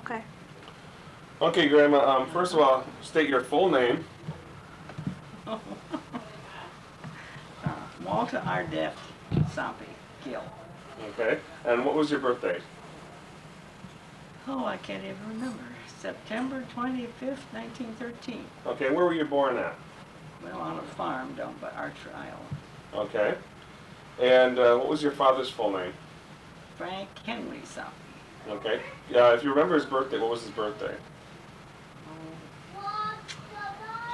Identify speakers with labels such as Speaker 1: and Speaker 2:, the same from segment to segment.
Speaker 1: Okay.
Speaker 2: Okay, Grandma, first of all, state your full name.
Speaker 3: Walter Ardette Sampi Gill.
Speaker 2: Okay. And what was your birthday?
Speaker 3: Oh, I can't even remember. September 25th, 1913.
Speaker 2: Okay, where were you born at?
Speaker 3: Well, on a farm down by Archer, Iowa.
Speaker 2: Okay. And what was your father's full name?
Speaker 3: Frank Henry Sampi.
Speaker 2: Okay. Yeah, if you remember his birthday, what was his birthday?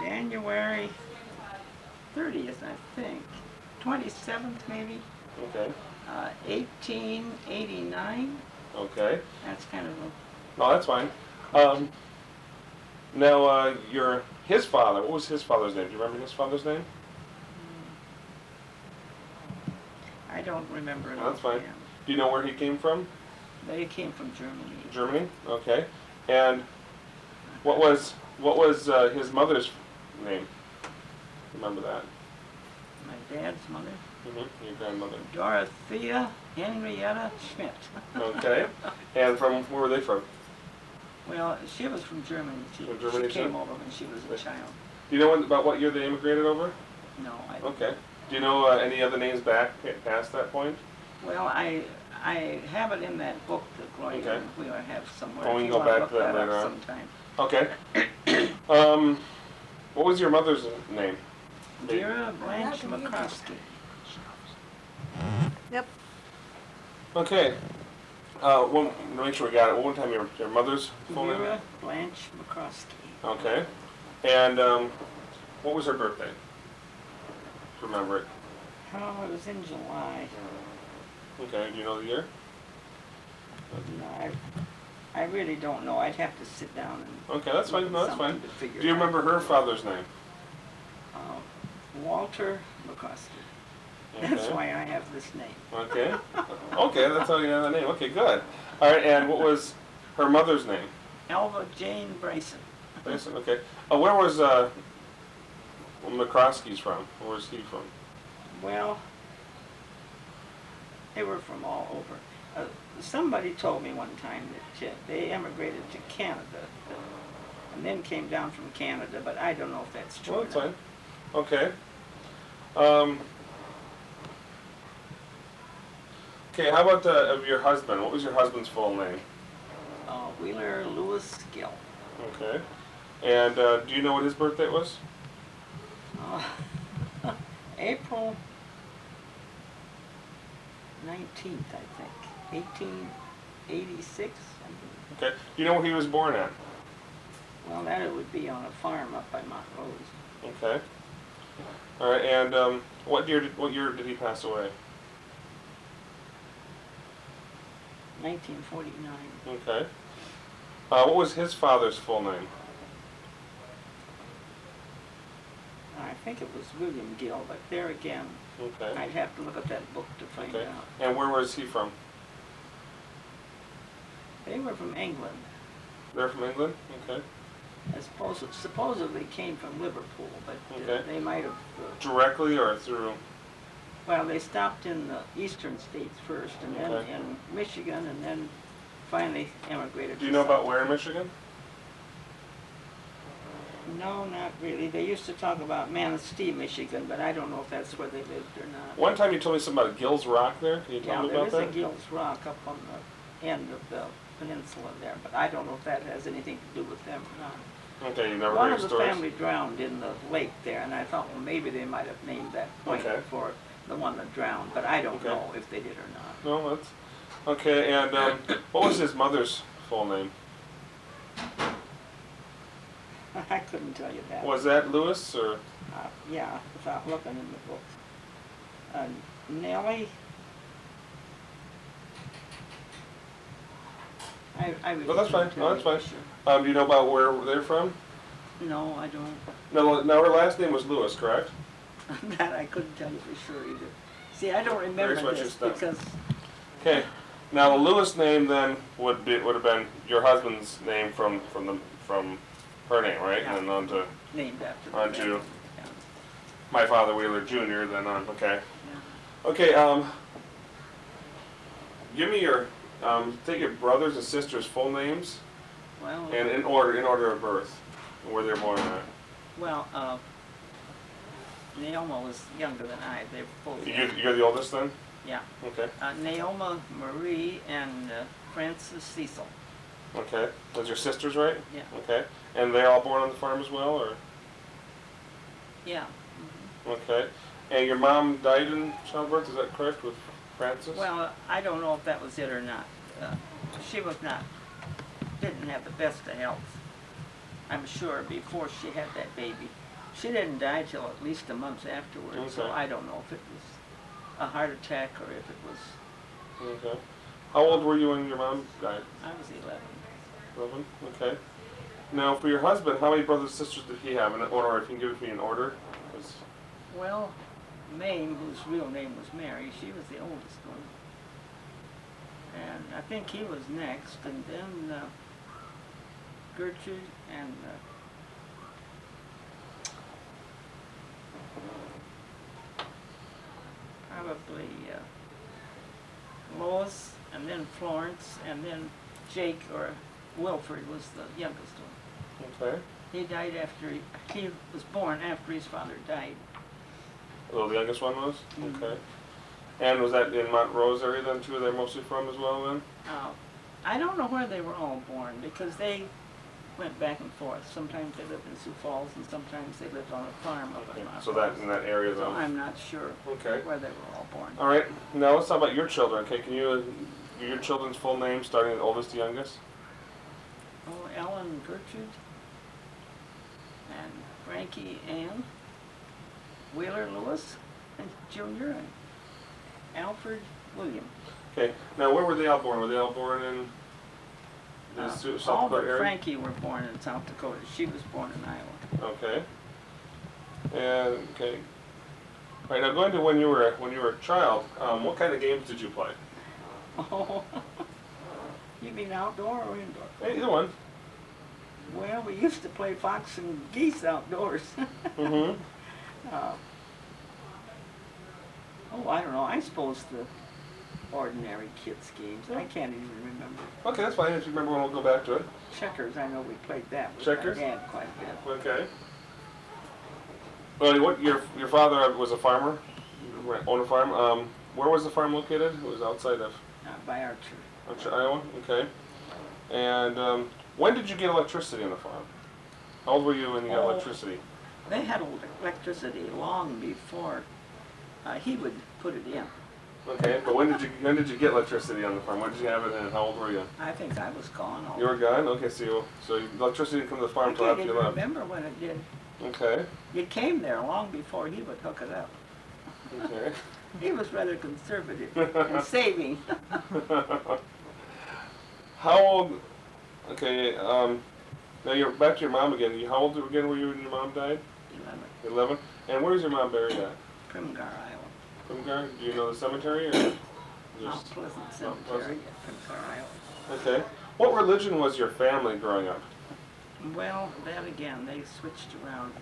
Speaker 3: January 30th, I think. 27th, maybe.
Speaker 2: Okay.
Speaker 3: 1889.
Speaker 2: Okay.
Speaker 3: That's kind of a...
Speaker 2: No, that's fine. Now, his father, what was his father's name? Do you remember his father's name?
Speaker 3: I don't remember.
Speaker 2: No, that's fine. Do you know where he came from?
Speaker 3: They came from Germany.
Speaker 2: Germany? Okay. And what was his mother's name? Remember that?
Speaker 3: My dad's mother?
Speaker 2: Mm-hmm. Your grandmother.
Speaker 3: Dorothea Henrietta Schmidt.
Speaker 2: Okay. And where were they from?
Speaker 3: Well, she was from Germany. She came over when she was a child.
Speaker 2: Do you know about what year they immigrated over?
Speaker 3: No, I don't.
Speaker 2: Okay. Do you know any other names back past that point?
Speaker 3: Well, I have it in that book that Gloria we have somewhere.
Speaker 2: Oh, we can go back to that later on.
Speaker 3: Sometime.
Speaker 2: Okay. What was your mother's name?
Speaker 3: Vera Blanche McCroskey.
Speaker 1: Yep.
Speaker 2: Okay. To make sure we got it. One time your mother's full name?
Speaker 3: Vera Blanche McCroskey.
Speaker 2: Okay. And what was her birthday? Remember it?
Speaker 3: Oh, it was in July.
Speaker 2: Okay. Do you know the year?
Speaker 3: No, I really don't know. I'd have to sit down and...
Speaker 2: Okay, that's fine. No, that's fine. Do you
Speaker 3: out.
Speaker 2: remember her father's name?
Speaker 3: Walter McCroskey.
Speaker 2: Okay.
Speaker 3: That's why I have this name.
Speaker 2: Okay. Okay, that's how you have that name. Okay, good. All right, and what was her mother's name?
Speaker 3: Alva Jane Bryson.
Speaker 2: Bryson, okay. Where was McCroskey's from? Where was he from?
Speaker 3: Well, they were from all over. Somebody told me one time that they emigrated to Canada and then came down from Canada, but I don't know if that's true.
Speaker 2: Well, that's fine. Okay. Okay, how about of your husband? What was your husband's full name?
Speaker 3: Wheeler Lewis Gill.
Speaker 2: Okay. And do you know what his birthday was?
Speaker 3: April 19th, I think. 1886.
Speaker 2: Okay. Do you know where he was born at?
Speaker 3: Well, that it would be on a farm up by Montrose.
Speaker 2: Okay. All right. And what year did he pass away?
Speaker 3: 1949.
Speaker 2: Okay. What was his father's full name?
Speaker 3: I think it was William Gill, but there again,
Speaker 2: Okay.
Speaker 3: I'd have to look at that book to find
Speaker 2: Okay.
Speaker 3: out.
Speaker 2: And where was he from?
Speaker 3: They were from England.
Speaker 2: They're from England? Okay.
Speaker 3: I suppose supposedly came from Liverpool, but
Speaker 2: Okay.
Speaker 3: they might have...
Speaker 2: Directly or through?
Speaker 3: Well, they stopped in the eastern states first, and then
Speaker 2: Okay.
Speaker 3: in Michigan, and then finally emigrated.
Speaker 2: Do you know about where in Michigan?
Speaker 3: No, not really. They used to talk about Manistee, Michigan, but I don't know if that's where they lived or not.
Speaker 2: One time you told me something about Gill's Rock there. Can you tell me about
Speaker 3: there
Speaker 2: that?
Speaker 3: is a Gill's Rock up on the end of the peninsula there, but I don't know if that has anything to do with them or not.
Speaker 2: Okay, you never
Speaker 3: One
Speaker 2: heard
Speaker 3: of the
Speaker 2: stories?
Speaker 3: family drowned in the lake there, and I thought, well, maybe they might have named that point for the one that drowned, but I don't know if they did or not.
Speaker 2: No, that's... Okay, and what was his mother's full name?
Speaker 3: I couldn't tell you that.
Speaker 2: Was that Lewis, or...?
Speaker 3: Yeah, without looking in the books. Nellie? I really
Speaker 2: No, that's fine.
Speaker 3: couldn't
Speaker 2: No,
Speaker 3: tell
Speaker 2: that's
Speaker 3: you
Speaker 2: fine.
Speaker 3: for
Speaker 2: Do you know about where they're from?
Speaker 3: sure. No, I don't.
Speaker 2: No, now her last name was Lewis, correct?
Speaker 3: That I couldn't tell you for sure either. See, I don't remember
Speaker 2: Here's what
Speaker 3: this
Speaker 2: you stuck.
Speaker 3: because...
Speaker 2: Okay. Now the Lewis name then would have been your husband's name from her name, right?
Speaker 3: Yeah.
Speaker 2: And then
Speaker 3: Named after
Speaker 2: onto
Speaker 3: yeah.
Speaker 2: my father Wheeler Jr. Then on. Okay.
Speaker 3: Yeah.
Speaker 2: Okay. Give me your take your brothers and sisters' full names,
Speaker 3: Well,
Speaker 2: And in order of birth, where they're born at.
Speaker 3: well, Naoma was younger than I. They're both
Speaker 2: You're the oldest then?
Speaker 3: Yeah.
Speaker 2: Okay.
Speaker 3: Naoma Marie and Francis Cecil.
Speaker 2: Okay. Those your sisters, right?
Speaker 3: Yeah.
Speaker 2: Okay. And they're all born on the farm as well, or?
Speaker 3: Yeah.
Speaker 2: Okay. And your mom died in childbirth, is that correct, with Francis?
Speaker 3: Well, I don't know if that was it or not. She didn't have the best of health, I'm sure, before she had that baby. She didn't die till at least a month afterwards, so
Speaker 2: Okay.
Speaker 3: I don't know if it was a heart attack or if it was...
Speaker 2: Okay. How old were you when your mom died?
Speaker 3: I was 11.
Speaker 2: 11? Okay. Now, for your husband, how many brothers and sisters did he have? In order, if you can give it to me in order.
Speaker 3: Well, Mame, whose real name was Mary, she was the oldest one. And I think he was next, and then Gertrude and probably Lois, and then Florence, and then Jake or Wilfred was the youngest one.
Speaker 2: Okay.
Speaker 3: He died he was born after his father died.
Speaker 2: Oh, the youngest one was?
Speaker 3: Mhm.
Speaker 2: Okay. And was that in Montrose area then too, they're mostly from as well then?
Speaker 3: I don't know where they were all born because they went back and forth. Sometimes they lived in Sioux Falls and sometimes they lived on a farm up in Montrose.
Speaker 2: So that in that area
Speaker 3: So
Speaker 2: then?
Speaker 3: I'm not sure
Speaker 2: Okay.
Speaker 3: where they were all born.
Speaker 2: All right. Now let's talk about your children. Okay, can you your children's full names starting at oldest to youngest?
Speaker 3: Oh, Ellen Gertrude and Frankie Ann, Wheeler Lewis and Junior, and Alfred William.
Speaker 2: Okay. Now where were they all born? Were they all born in the South
Speaker 3: All
Speaker 2: Dakota
Speaker 3: but
Speaker 2: area?
Speaker 3: Frankie were born in South Dakota. She was born in Iowa.
Speaker 2: Okay. And okay. All right. Now going to when you were a child, what kind of games did you play?
Speaker 3: Oh, you mean outdoor or indoor?
Speaker 2: Either one.
Speaker 3: Well, we used to play fox and geese outdoors.
Speaker 2: Mm-hmm.
Speaker 3: Oh, I don't know. I suppose the ordinary kids' games. I can't even remember.
Speaker 2: Okay, that's fine. If you remember, we'll go back to it.
Speaker 3: Checkers, I know we played that with
Speaker 2: Checkers?
Speaker 3: my dad quite a bit.
Speaker 2: Okay. Well, what your father was a farmer, owned a farm. Where was the farm located? It was outside of
Speaker 3: By Archer.
Speaker 2: Archer, Iowa. Okay. And when did you get electricity on the farm? How old were you when you got electricity?
Speaker 3: They had electricity long before he would put it in.
Speaker 2: Okay, but when did you get electricity on the farm? When did you have it, and how old were you?
Speaker 3: I think I was gone.
Speaker 2: You were gone. Okay, so electricity didn't come to the farm
Speaker 3: I
Speaker 2: until
Speaker 3: can't
Speaker 2: after you
Speaker 3: even
Speaker 2: left.
Speaker 3: remember when it did.
Speaker 2: Okay.
Speaker 3: It came there long before he would hook it up.
Speaker 2: Okay.
Speaker 3: He was rather conservative and saving.
Speaker 2: How old? Okay. Now you're back to your mom again. How old again were you when your mom died?
Speaker 3: 11.
Speaker 2: 11. And where's your mom buried at?
Speaker 3: Primgar, Iowa.
Speaker 2: Primgar? Do you know the cemetery or?
Speaker 3: Mount Pleasant Cemetery
Speaker 2: Pleasant?
Speaker 3: at Primgar, Iowa.
Speaker 2: Okay. What religion was your family growing up?
Speaker 3: Well, that again, they switched around.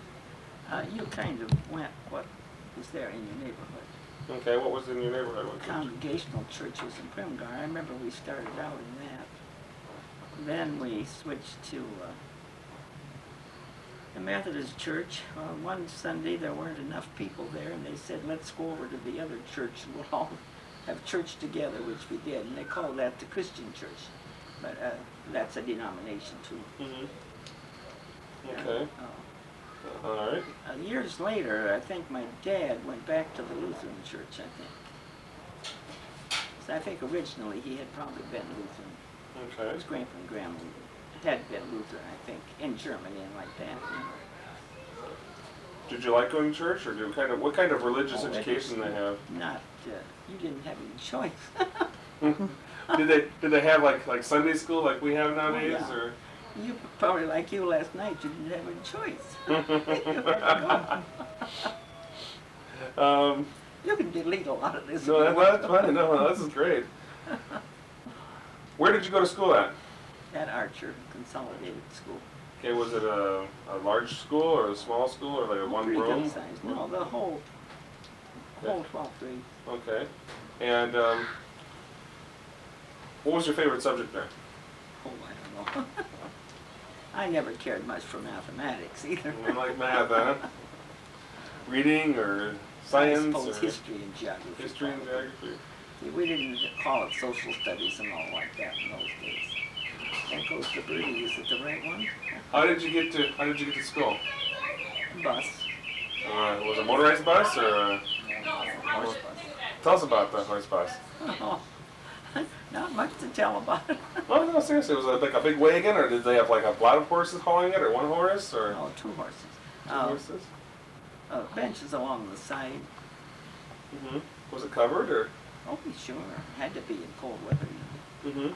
Speaker 3: You kind of went what was there in your neighborhood.
Speaker 2: Okay. What was in your neighborhood? What church?
Speaker 3: Congregational churches in Primgar. I remember we started out in that. Then we switched to the Methodist church. One Sunday there weren't enough people there, and they said, let's go over to the other church and we'll all have church together, which we did. And they called that the Christian church. But that's a denomination too.
Speaker 2: Mm-hmm. Okay. All right.
Speaker 3: Years later, I think my dad went back to the Lutheran church, I think. So I think originally he had probably been Lutheran.
Speaker 2: Okay.
Speaker 3: His grandpa and grandma had been Lutheran, I think, in Germany and like that. You know.
Speaker 2: Did you like going to church, or what kind of religious
Speaker 3: Oh,
Speaker 2: education they have?
Speaker 3: Not, you didn't have any choice.
Speaker 2: Did they have like Sunday school like we have nowadays,
Speaker 3: yeah.
Speaker 2: or?
Speaker 3: You probably like you last night, you didn't have any choice. You had to go. You can delete a lot of this.
Speaker 2: No, that's fine. No, this is great. Where did you go to school at?
Speaker 3: At Archer Consolidated School.
Speaker 2: Okay, was it a large school or a small school or like a one
Speaker 3: Pretty
Speaker 2: room?
Speaker 3: good size. No, the whole 12th grade.
Speaker 2: Okay. And what was your favorite subject there?
Speaker 3: Oh, I don't know. I never cared much for mathematics either.
Speaker 2: You like math, huh? Reading or
Speaker 3: I
Speaker 2: science
Speaker 3: suppose
Speaker 2: or
Speaker 3: history and geography.
Speaker 2: history and
Speaker 3: probably.
Speaker 2: geography?
Speaker 3: Yeah, we didn't call it social studies and all like that in those days. There goes the birdie. Is it the right one?
Speaker 2: How did you get to school?
Speaker 3: Bus.
Speaker 2: Was it a motorized bus or?
Speaker 3: Horse bus.
Speaker 2: Tell us about the horse bus.
Speaker 3: Oh, not much to tell about it.
Speaker 2: Oh no, seriously, was it like a big wagon, or did they have like a lot of horses hauling it, or one horse, or
Speaker 3: Oh, two horses.
Speaker 2: two horses?
Speaker 3: Benches along the side.
Speaker 2: Was it covered, or?
Speaker 3: Oh, sure. Had to be in cold weather.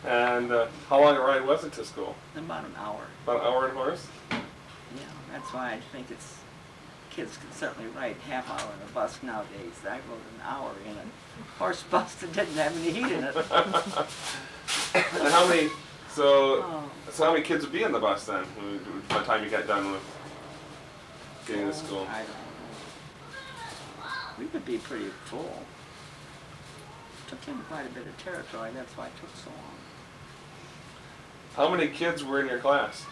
Speaker 2: And how long a ride was it to school?
Speaker 3: About an hour.
Speaker 2: About an hour in horse?
Speaker 3: Yeah, that's why I think kids can certainly ride half hour in a bus nowadays. I rode an hour in a horse bus that didn't have any heat in it.
Speaker 2: And how many? So,
Speaker 3: Oh.
Speaker 2: so how many kids would be in the bus then? By the time you got done with getting to school?
Speaker 3: I don't know. We would be pretty full. Took in quite a bit of territory. That's why it took so long.
Speaker 2: How many kids were in your class?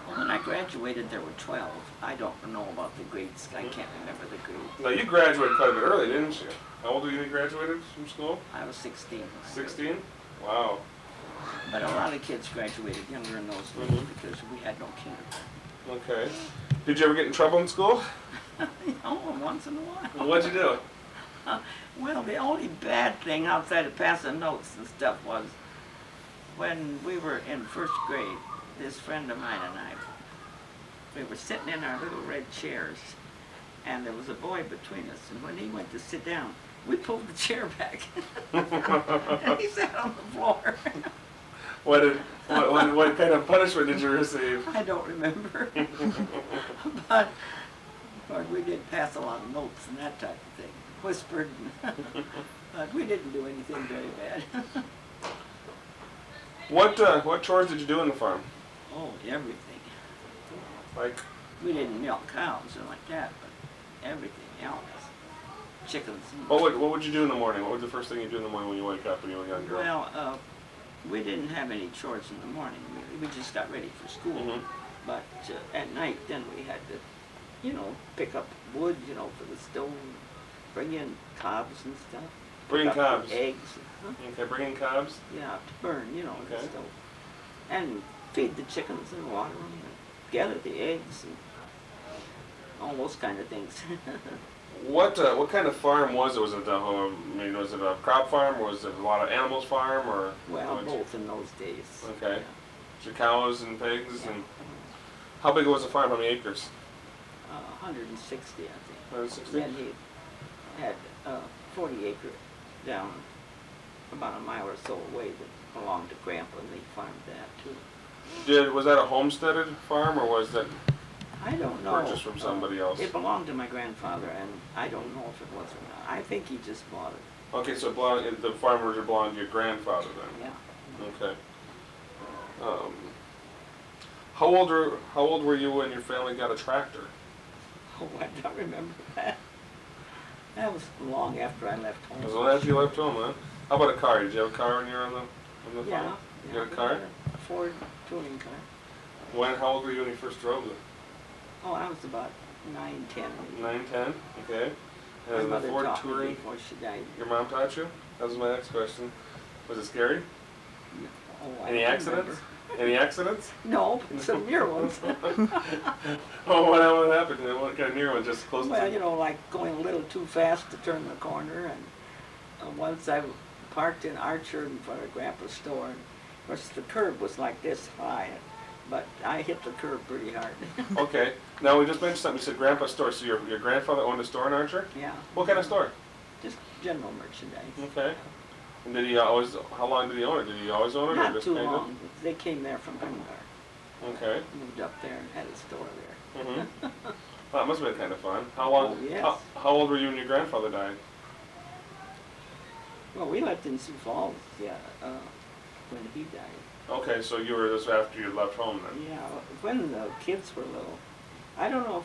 Speaker 3: Well, when I graduated, there were 12. I don't know about the grades. I can't remember the grade.
Speaker 2: Now you graduated quite a bit early, didn't you? How old were you when you graduated from school?
Speaker 3: I was 16. when I
Speaker 2: 16? Wow.
Speaker 3: graduated. But a lot of kids graduated younger in those days because we had no kindergarten.
Speaker 2: Okay. Did you ever get in trouble in school?
Speaker 3: Oh, once in a while.
Speaker 2: What'd you do?
Speaker 3: Well, the only bad thing outside of passing notes and stuff was when we were in first grade, this friend of mine and I, we were sitting in our little red chairs, and there was a boy between us, and when he went to sit down, we pulled the chair back, and he sat on the floor.
Speaker 2: What kind of punishment did you receive?
Speaker 3: I don't remember, but of course, we did pass a lot of notes and that type of thing, whispered, but we didn't do anything very bad.
Speaker 2: What chores did you do on the farm?
Speaker 3: Oh, everything.
Speaker 2: Like,
Speaker 3: We didn't milk cows or like that, but everything else. Chickens. And
Speaker 2: what would you do in the morning? What was the first thing you do in the morning when you wake up when you were a young girl?
Speaker 3: Well, we didn't have any chores in the morning. We just got ready for school. But at night, then we had to, pick up wood, for the stove, bring in cobs and stuff.
Speaker 2: Bring
Speaker 3: pick up
Speaker 2: cobs?
Speaker 3: the eggs. Huh?
Speaker 2: Okay, bring in cobs?
Speaker 3: Yeah, to burn, the
Speaker 2: Okay.
Speaker 3: stove. And feed the chickens and water them and gather the eggs and all those kind of things.
Speaker 2: What kind of farm was it? Was it was it a crop farm, or was it a lot of animals farm, or?
Speaker 3: Well, both in those days.
Speaker 2: Okay.
Speaker 3: Yeah.
Speaker 2: So cows and pigs, and how big was the farm? How many acres?
Speaker 3: 160, I think.
Speaker 2: 160?
Speaker 3: And he had 40 acre down about a mile or so away that belonged to Grandpa, and they farmed that too.
Speaker 2: Was that a homesteaded farm, or was that
Speaker 3: I don't know.
Speaker 2: purchased from somebody else?
Speaker 3: It belonged to my grandfather, and I don't know if it was or not. I think he just bought it.
Speaker 2: Okay, so the farm originally belonged to your grandfather then?
Speaker 3: Yeah.
Speaker 2: Okay. How old were you when your family got a tractor?
Speaker 3: Oh, I don't remember that. That was long after I left home.
Speaker 2: It was long after you left home, huh? How about a car? Did you have a car when you were on the farm?
Speaker 3: Yeah.
Speaker 2: You got a car?
Speaker 3: A Ford touring car.
Speaker 2: How old were you when you first drove it?
Speaker 3: Oh, I was about 9, 10.
Speaker 2: 9, 10? Okay.
Speaker 3: My
Speaker 2: And the
Speaker 3: mother
Speaker 2: Ford
Speaker 3: taught me
Speaker 2: Touring,
Speaker 3: before she died.
Speaker 2: your mom taught you? That was my next question. Was it scary?
Speaker 3: Oh, I
Speaker 2: Any
Speaker 3: don't
Speaker 2: accidents?
Speaker 3: remember.
Speaker 2: Any accidents?
Speaker 3: No, but some near ones.
Speaker 2: Oh, what happened? What kind of near one? Just close
Speaker 3: Well,
Speaker 2: to?
Speaker 3: like going a little too fast to turn the corner, and once I parked in Archer in front of Grandpa's store, and of course the curb was like this high, but I hit the curb pretty hard.
Speaker 2: Okay. Now, we just mentioned something. You said Grandpa's store. So your grandfather owned a store in Archer?
Speaker 3: Yeah.
Speaker 2: What kind of store?
Speaker 3: Just general merchandise.
Speaker 2: Okay. And did he always, how long did he own it? Did he always own it, or
Speaker 3: Not
Speaker 2: just
Speaker 3: too
Speaker 2: kind of?
Speaker 3: long. They came there from Hungar.
Speaker 2: Okay.
Speaker 3: Moved up there and had a store there.
Speaker 2: Well, that must have been kind of fun. How long?
Speaker 3: Oh, yes.
Speaker 2: How old were you when your grandfather died?
Speaker 3: Well, we lived in Sioux Falls, when he died.
Speaker 2: Okay, so you were this after you left home then.
Speaker 3: Yeah, when the kids were little. I don't know if